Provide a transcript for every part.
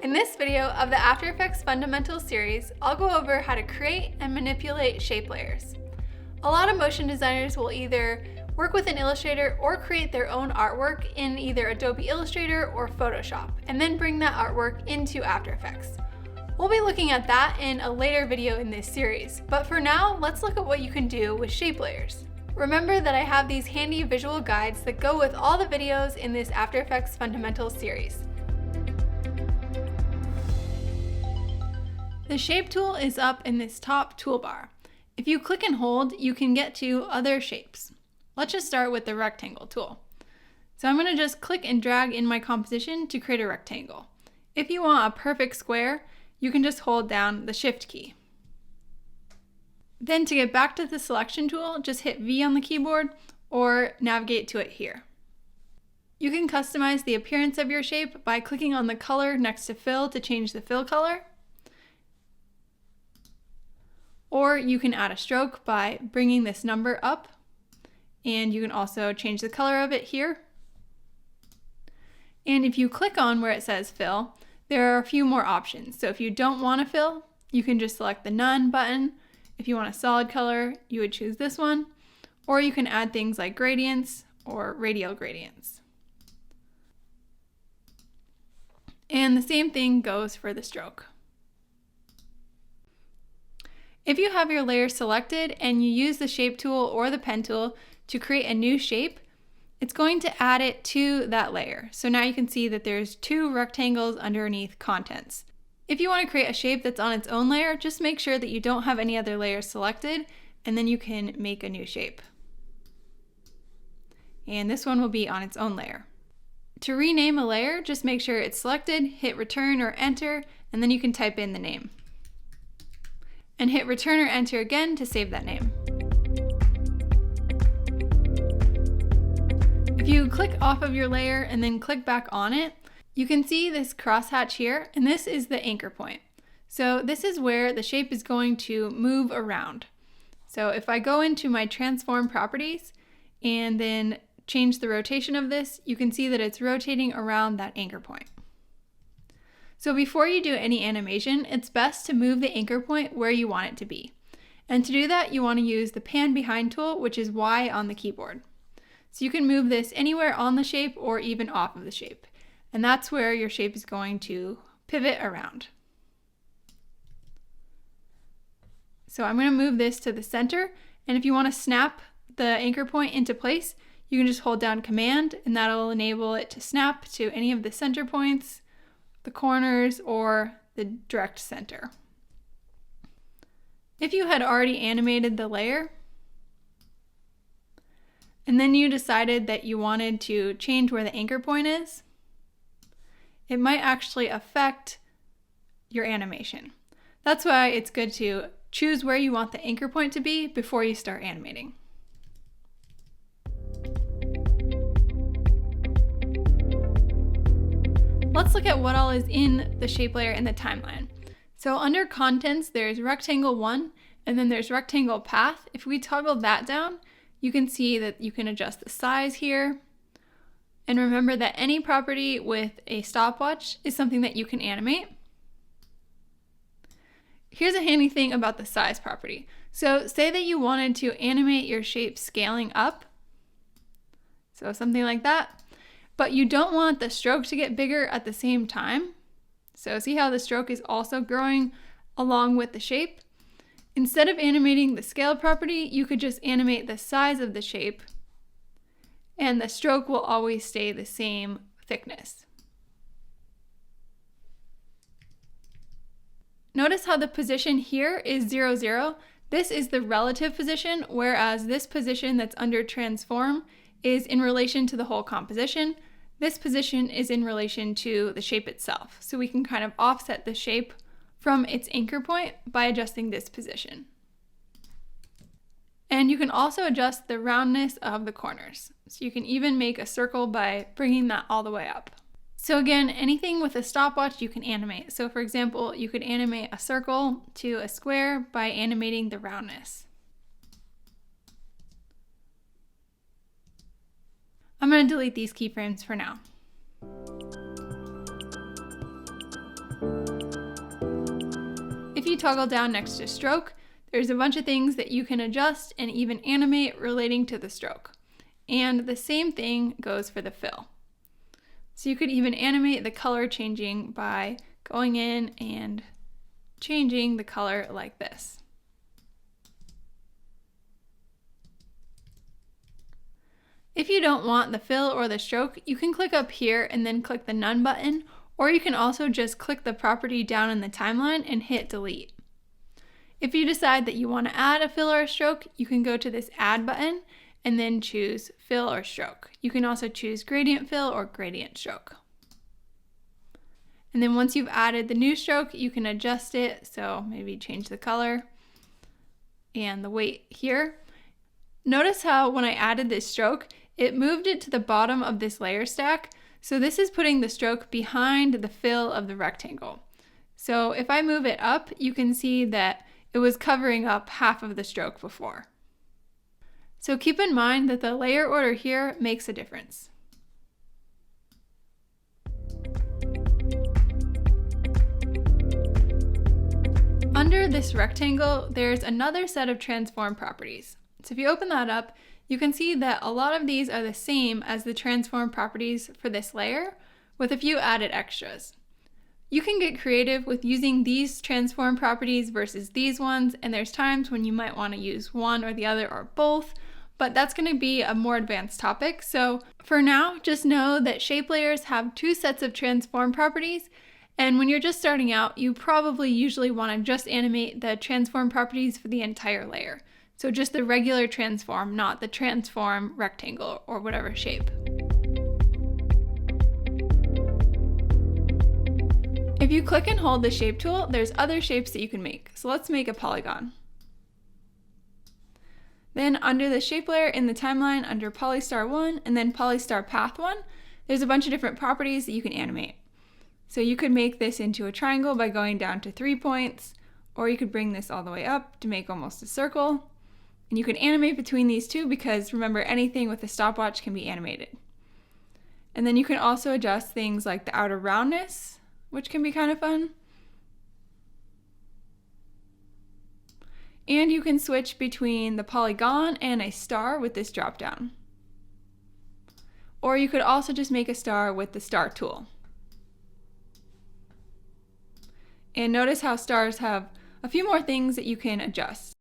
In this video of the After Effects Fundamentals series, I'll go over how to create and manipulate shape layers. A lot of motion designers will either work with an Illustrator or create their own artwork in either Adobe Illustrator or Photoshop, and then bring that artwork into After Effects. We'll be looking at that in a later video in this series, but for now, let's look at what you can do with shape layers. Remember that I have these handy visual guides that go with all the videos in this After Effects Fundamentals series. The Shape tool is up in this top toolbar. If you click and hold, you can get to other shapes. Let's just start with the rectangle tool. So I'm going to just click and drag in my composition to create a rectangle. If you want a perfect square, you can just hold down the Shift key. Then to get back to the selection tool, just hit V on the keyboard or navigate to it here. You can customize the appearance of your shape by clicking on the color next to fill to change the fill color. Or you can add a stroke by bringing this number up, and you can also change the color of it here. And if you click on where it says fill, there are a few more options. So if you don't want to fill, you can just select the none button. If you want a solid color, you would choose this one, or you can add things like gradients or radial gradients. And the same thing goes for the stroke. If you have your layer selected and you use the shape tool or the pen tool to create a new shape, it's going to add it to that layer. So now you can see that there's two rectangles underneath contents. If you want to create a shape that's on its own layer, just make sure that you don't have any other layers selected, and then you can make a new shape. And this one will be on its own layer. To rename a layer, just make sure it's selected, hit return or enter, and then you can type in the name. And hit return or enter again to save that name. If you click off of your layer and then click back on it, you can see this crosshatch here, and this is the anchor point. So this is where the shape is going to move around. So if I go into my transform properties and then change the rotation of this, you can see that it's rotating around that anchor point. So before you do any animation, it's best to move the anchor point where you want it to be. And to do that, you want to use the pan behind tool, which is Y on the keyboard. So you can move this anywhere on the shape or even off of the shape. And that's where your shape is going to pivot around. So I'm going to move this to the center. And if you want to snap the anchor point into place, you can just hold down Command, and that'll enable it to snap to any of the center points, the corners, or the direct center. If you had already animated the layer, and then you decided that you wanted to change where the anchor point is, it might actually affect your animation. That's why it's good to choose where you want the anchor point to be before you start animating. Let's look at what all is in the shape layer in the timeline. So under contents, there's rectangle 1, and then there's rectangle path. If we toggle that down, you can see that you can adjust the size here. And remember that any property with a stopwatch is something that you can animate. Here's a handy thing about the size property. So say that you wanted to animate your shape scaling up. So something like that. But you don't want the stroke to get bigger at the same time. So see how the stroke is also growing along with the shape? Instead of animating the scale property, you could just animate the size of the shape, and the stroke will always stay the same thickness. Notice how the position here is 0, 0. This is the relative position, whereas this position that's under transform is in relation to the whole composition. This position is in relation to the shape itself. So we can kind of offset the shape from its anchor point by adjusting this position. And you can also adjust the roundness of the corners. So you can even make a circle by bringing that all the way up. So again, anything with a stopwatch you can animate. So for example, you could animate a circle to a square by animating the roundness. I'm going to delete these keyframes for now. If you toggle down next to stroke, there's a bunch of things that you can adjust and even animate relating to the stroke. And the same thing goes for the fill. So you could even animate the color changing by going in and changing the color like this. If you don't want the fill or the stroke, you can click up here and then click the None button, or you can also just click the property down in the timeline and hit delete. If you decide that you want to add a fill or a stroke, you can go to this Add button and then choose Fill or Stroke. You can also choose Gradient Fill or Gradient Stroke. And then once you've added the new stroke, you can adjust it, so maybe change the color and the weight here. Notice how when I added this stroke, it moved it to the bottom of this layer stack. So this is putting the stroke behind the fill of the rectangle. So if I move it up, you can see that it was covering up half of the stroke before. So keep in mind that the layer order here makes a difference. Under this rectangle, there's another set of transform properties. So if you open that up, you can see that a lot of these are the same as the transform properties for this layer, with a few added extras. You can get creative with using these transform properties versus these ones, and there's times when you might want to use one or the other or both, but that's going to be a more advanced topic. So for now, just know that shape layers have two sets of transform properties, and when you're just starting out, you probably usually want to just animate the transform properties for the entire layer. So just the regular transform, not the transform rectangle or whatever shape. If you click and hold the shape tool, there's other shapes that you can make. So let's make a polygon. Then under the shape layer in the timeline, under Polystar 1 and then Polystar Path 1, there's a bunch of different properties that you can animate. So you could make this into a triangle by going down to 3 points, or you could bring this all the way up to make almost a circle. And you can animate between these two because remember, anything with a stopwatch can be animated. And then you can also adjust things like the outer roundness, which can be kind of fun. And you can switch between the polygon and a star with this drop down. Or you could also just make a star with the star tool. And notice how stars have a few more things that you can adjust.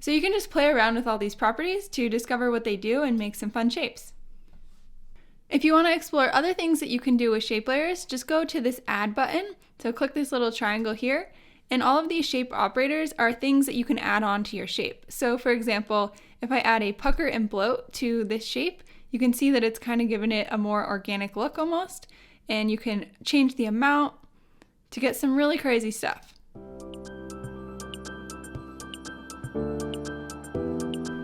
So you can just play around with all these properties to discover what they do and make some fun shapes. If you want to explore other things that you can do with shape layers, just go to this Add button. So click this little triangle here, and all of these shape operators are things that you can add on to your shape. So for example, if I add a pucker and bloat to this shape, you can see that it's kind of given it a more organic look almost, and you can change the amount to get some really crazy stuff.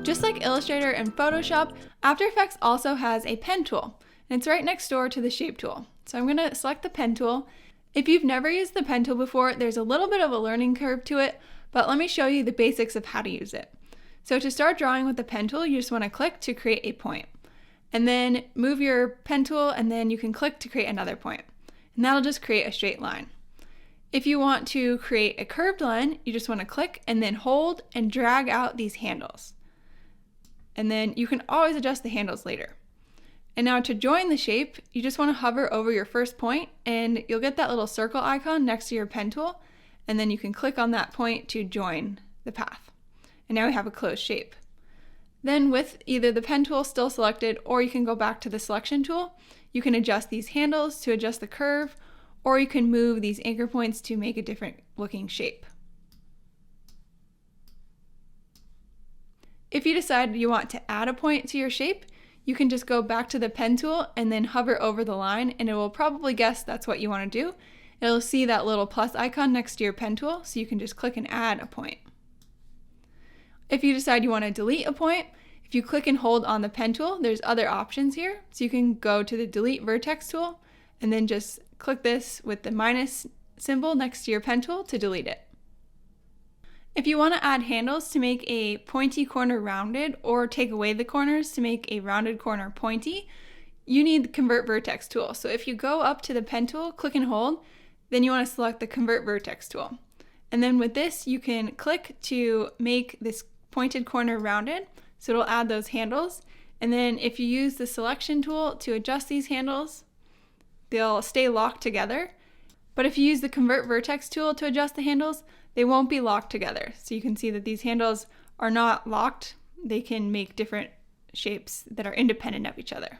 Just like Illustrator and Photoshop, After Effects also has a pen tool, and it's right next door to the shape tool. So I'm going to select the pen tool. If you've never used the pen tool before, there's a little bit of a learning curve to it, but let me show you the basics of how to use it. So to start drawing with the pen tool, you just want to click to create a point. And then move your pen tool, and then you can click to create another point. And that'll just create a straight line. If you want to create a curved line, you just want to click and then hold and drag out these handles. And then you can always adjust the handles later. And now to join the shape, you just want to hover over your first point and you'll get that little circle icon next to your pen tool, and then you can click on that point to join the path. And now we have a closed shape. Then with either the pen tool still selected, or you can go back to the selection tool, you can adjust these handles to adjust the curve, or you can move these anchor points to make a different looking shape. If you decide you want to add a point to your shape, you can just go back to the pen tool and then hover over the line, and it will probably guess that's what you want to do. It'll see that little plus icon next to your pen tool, so you can just click and add a point. If you decide you want to delete a point, if you click and hold on the pen tool, there's other options here. So you can go to the delete vertex tool and then just click this with the minus symbol next to your pen tool to delete it. If you want to add handles to make a pointy corner rounded, or take away the corners to make a rounded corner pointy, you need the Convert Vertex tool. So if you go up to the pen tool, click and hold, then you want to select the Convert Vertex tool. And then with this, you can click to make this pointed corner rounded, so it'll add those handles. And then if you use the selection tool to adjust these handles, they'll stay locked together. But if you use the Convert Vertex tool to adjust the handles, they won't be locked together. So you can see that these handles are not locked. They can make different shapes that are independent of each other.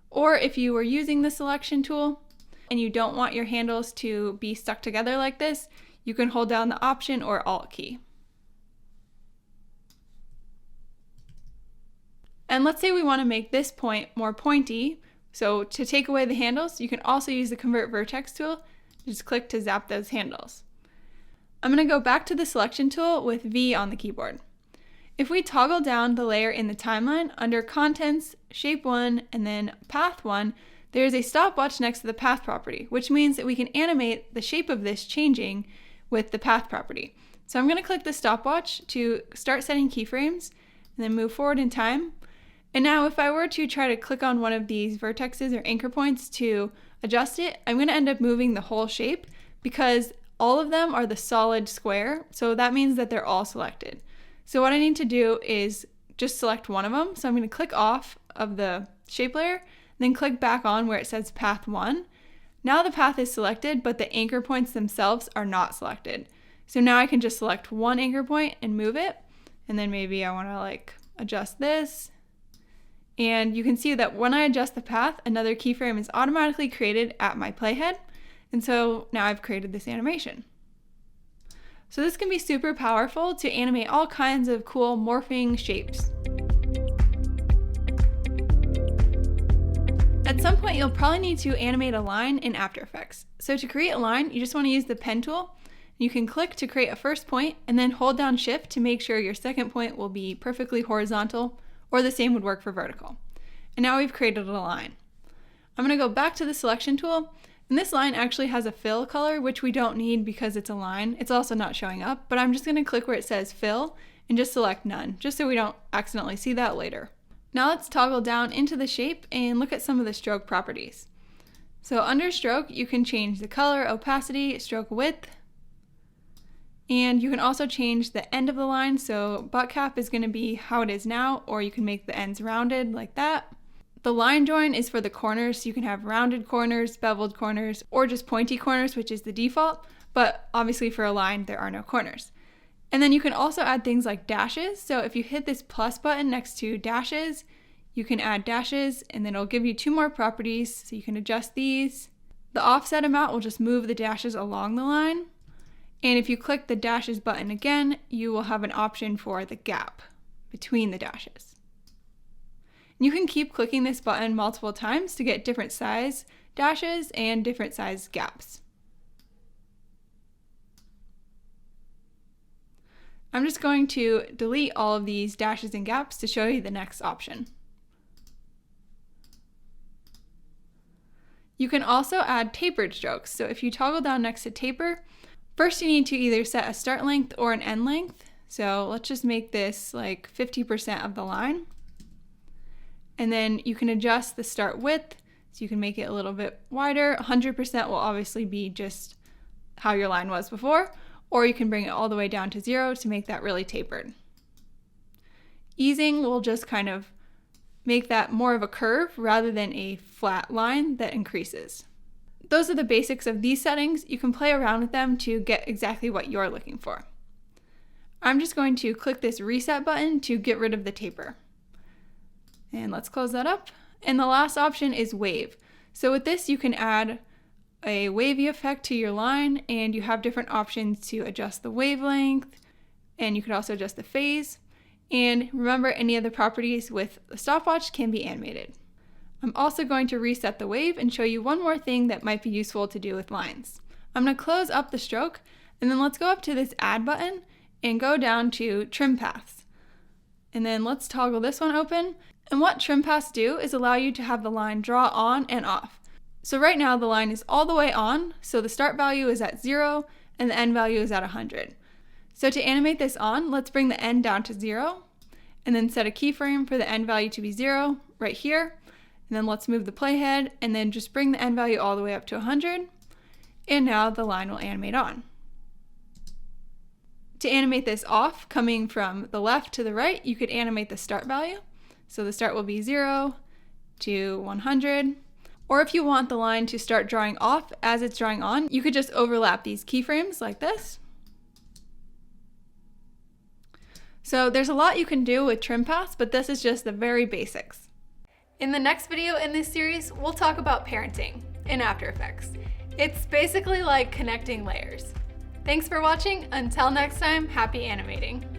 Or if you were using the selection tool and you don't want your handles to be stuck together like this, you can hold down the Option or Alt key. And let's say we want to make this point more pointy. So to take away the handles, you can also use the Convert Vertex tool. Just click to zap those handles. I'm going to go back to the selection tool with V on the keyboard. If we toggle down the layer in the timeline under Contents, Shape 1, and then Path 1, there is a stopwatch next to the Path property, which means that we can animate the shape of this changing with the Path property. So I'm going to click the stopwatch to start setting keyframes, and then move forward in time. And now if I were to try to click on one of these vertexes or anchor points to adjust it, I'm going to end up moving the whole shape because all of them are the solid square, so that means that they're all selected. So what I need to do is just select one of them. So I'm going to click off of the shape layer, then click back on where it says Path 1. Now the path is selected, but the anchor points themselves are not selected. So now I can just select one anchor point and move it, and then maybe I want to adjust this. And you can see that when I adjust the path, another keyframe is automatically created at my playhead. And so now I've created this animation. So this can be super powerful to animate all kinds of cool morphing shapes. At some point, you'll probably need to animate a line in After Effects. So to create a line, you just want to use the pen tool. You can click to create a first point and then hold down Shift to make sure your second point will be perfectly horizontal, or the same would work for vertical. And now we've created a line. I'm going to go back to the selection tool. And this line actually has a fill color, which we don't need because it's a line. It's also not showing up, but I'm just going to click where it says fill and just select none, just so we don't accidentally see that later. Now let's toggle down into the shape and look at some of the stroke properties. So under stroke, you can change the color, opacity, stroke width, and you can also change the end of the line. So butt cap is going to be how it is now, or you can make the ends rounded like that. The line join is for the corners, so you can have rounded corners, beveled corners, or just pointy corners, which is the default, but obviously for a line there are no corners. And then you can also add things like dashes. So if you hit this plus button next to dashes, you can add dashes, and then it'll give you two more properties, so you can adjust these. The offset amount will just move the dashes along the line. And if you click the dashes button again, you will have an option for the gap between the dashes. You can keep clicking this button multiple times to get different size dashes and different size gaps. I'm just going to delete all of these dashes and gaps to show you the next option. You can also add tapered strokes. So if you toggle down next to taper, first you need to either set a start length or an end length. So let's just make this 50% of the line. And then you can adjust the start width, so you can make it a little bit wider. 100% will obviously be just how your line was before, or you can bring it all the way down to 0 to make that really tapered. Easing will just kind of make that more of a curve rather than a flat line that increases. Those are the basics of these settings. You can play around with them to get exactly what you're looking for. I'm just going to click this reset button to get rid of the taper. And let's close that up. And the last option is wave. So with this, you can add a wavy effect to your line, and you have different options to adjust the wavelength, and you can also adjust the phase. And remember, any of the properties with the stopwatch can be animated. I'm also going to reset the wave and show you one more thing that might be useful to do with lines. I'm going to close up the stroke, and then let's go up to this add button and go down to trim paths. And then let's toggle this one open. And what trim paths do is allow you to have the line draw on and off. So right now the line is all the way on, so the start value is at 0 and the end value is at 100. So to animate this on, let's bring the end down to 0 and then set a keyframe for the end value to be 0 right here. And then let's move the playhead and then just bring the end value all the way up to 100. And now the line will animate on. To animate this off, coming from the left to the right, you could animate the start value. So the start will be 0 to 100. Or if you want the line to start drawing off as it's drawing on, you could just overlap these keyframes like this. So there's a lot you can do with trim paths, but this is just the very basics. In the next video in this series, we'll talk about parenting in After Effects. It's basically like connecting layers. Thanks for watching. Until next time, happy animating.